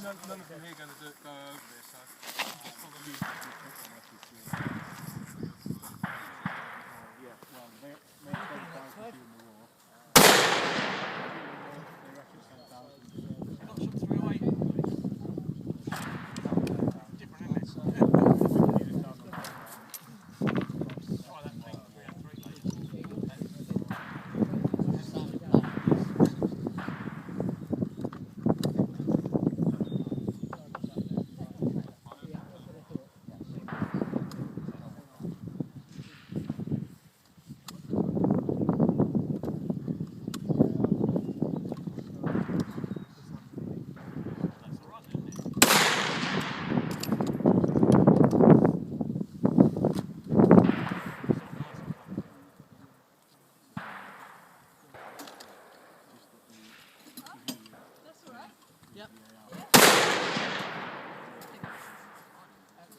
none of them here going to go over this, so just follow me. Yeah, well, they make 20,000 in the war. They reckon 10,000. Got some 308. Different, isn't it? Try that thing, 303 layers.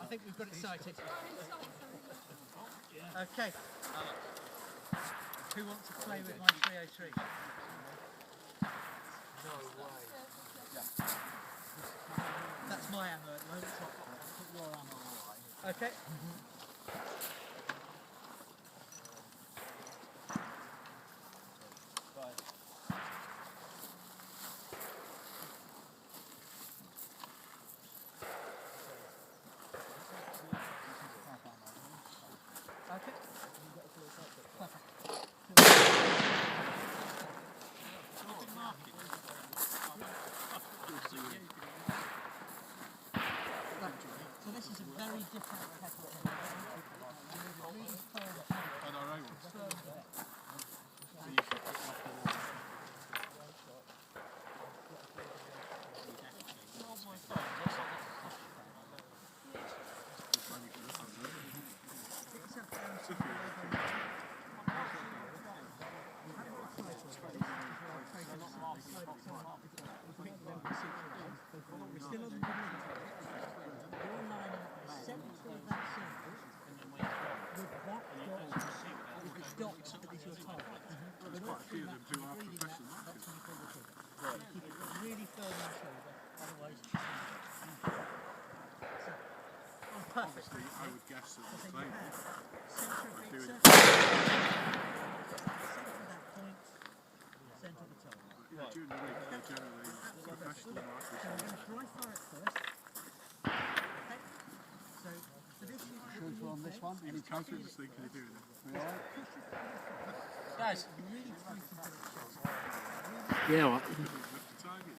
I think we've got it sighted. Okay. Who wants to play with my 303? No way. That's my ammo at the moment. So I'll put your ammo away. Okay. Okay. Right. So this is a very different kettle here. Really firm in the shoulder, otherwise perfect. Obviously, I would guess that the claim Centre of it, centre of that point, centre of the toe. during the week, they're generally professional markers. So we're going to dry fire it first. Okay. So for this you Should we on this one? Even countering this thing, can you do it? guys, really tweaking to the shots. Yeah, what?